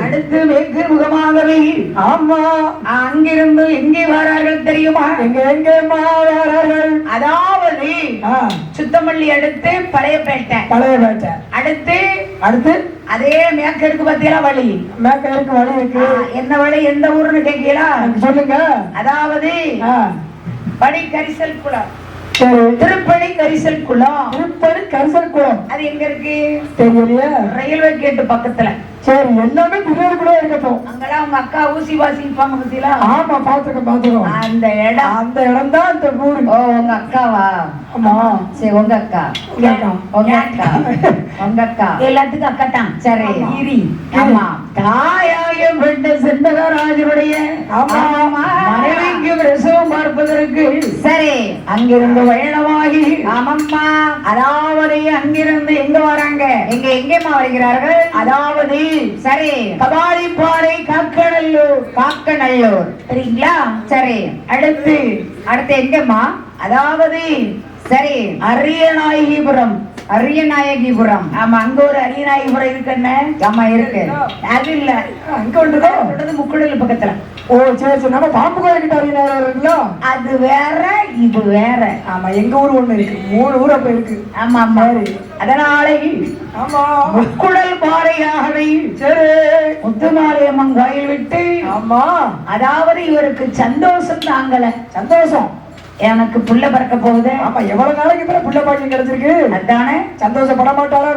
அடுத்து மேற்கு முகமாகவே ஆமா அங்கிருந்து எங்கே வரார்கள் தெரியுமா? எங்கே வரார்கள்? அதாவது சுத்தமல்லி அடுத்து பழையப்பேட்டை அடுத்து அதே மேற்கு இருக்கு பத்தியா வழி. மேற்கு வழி இருக்கு. என்ன வழி, எந்த ஊருன்னு கேட்கலா சொல்லுங்க. அதாவது படி கரிசல் குளம். திருப்பதி கரிசல் குளம். அது எங்க இருக்கு தெரியலையா? ரயில்வே கேட்டு பக்கத்துல. சரி, எல்லாமே பின்னாடி கூட இருக்கட்டும். அங்கெல்லாம் உங்க அக்கா ஊசி வாசிப்பாங்க பத்தியா? ஆமா, பாத்துக்கோம். அந்த இடம் தான் இந்த ஊரு. ஓ, உங்க அக்காவா? ஆமா. சரி, உங்க அக்கா எல்லாத்துக்கும் அக்கா தான். சரி, ஆமா. தாயாக பெற்ற செண்பகராஜனுடைய மனைவிக்கு பிரசவம் பார்ப்பதற்கு சரி அங்கிருந்து பயணமாகி ஆமம்மா அதாவது அங்கிருந்து எங்க வராங்க? எங்கேமா வருகிறார்கள்? அதாவது சரி கபாலிப்பாறை காக்கநல்லூர் சரிங்களா? சரி, அடுத்து எங்கம்மா? அதாவது சரி அரியநாயகிபுரம். ஆமா, அங்க ஒரு அரியநாயகிபுரம் இருக்குன்னு. ஆமா இருக்கு. அது இல்ல, அங்க ஒன்றுதான் முக்குடல் பக்கத்துல. ஓ சரி, நம்ம பாம்பு கோயில்கிட்ட அரியநாயகிபுரம். அது வேற, இது வேற. ஆமா, எங்க ஊர் ஒண்ணு இருக்கு, 3 ஊர் அப்ப இருக்கு. ஆமா அதனால ஆமா முக்குடல் பாறையாகவே சரி முத்துமாரியம்மன் கோயில் விட்டு. ஆமா, அதாவது இவருக்கு சந்தோஷம் தாங்கல. சந்தோஷம், எனக்கு புள்ள பிறக்க போகுது. ஆமா, எவ்வளவு நாளைக்கு பிறகு புள்ள பாக்கியம் கிடைச்சிருக்கு. அதானே சந்தோஷப்பட மாட்டாரா?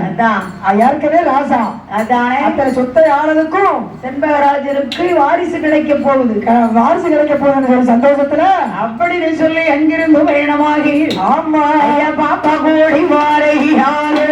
அதான் யாருக்கவே ராசா. அதானே அத்தனை சொத்தை ஆனதுக்கும் செண்பகராஜருக்கு வாரிசு கிடைக்க போகுது. சந்தோஷத்துல அப்படின்னு சொல்லி அங்கிருந்து பயணமாகி ஆமா ஐயா பாப்பா கோடி வாரையாரு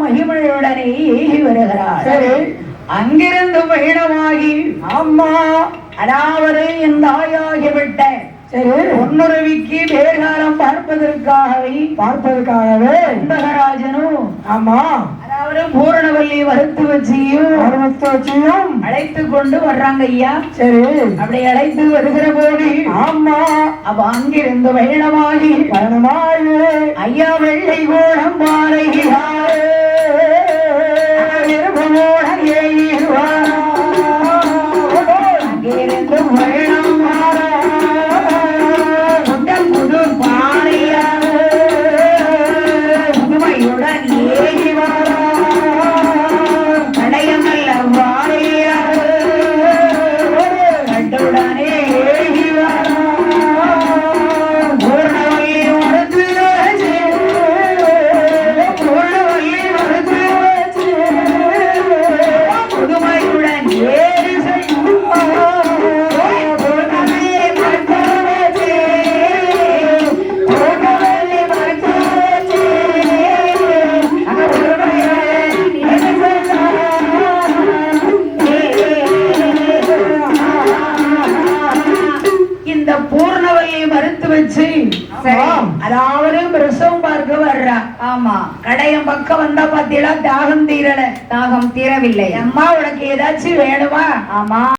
மகிமையுடனே வருகிறார். அங்கிருந்து பயணமாகி ஆமா அதாவது இந்த ஆயாகிவிட்ட பொன்னுருவிக்கு பேர்காலம் பார்ப்பதற்காகவே செண்பகராஜனும் ஆமா அதாவது பூரணவல்லி வறுத்து வச்சியும் அழைத்து கொண்டு வர்றாங்க ஐயா. சரி, அப்படி அழைத்து வருகிற போது ஆமா அப்ப அங்கிருந்து பயணமாகி ஐயா வெள்ளை கோலம் பாறைகிறார். அங்கிருந்து பயணம் புதுமையுடன் சரி. அதாவது பிரசவம் பார்க்க வர்றா. ஆமா. கடையம் பக்கம் வந்தா பாத்தீங்களா, தாகம் தீரல. தாகம் தீரவில்லை. அம்மா உனக்கு ஏதாச்சும் வேணுமா? ஆமா.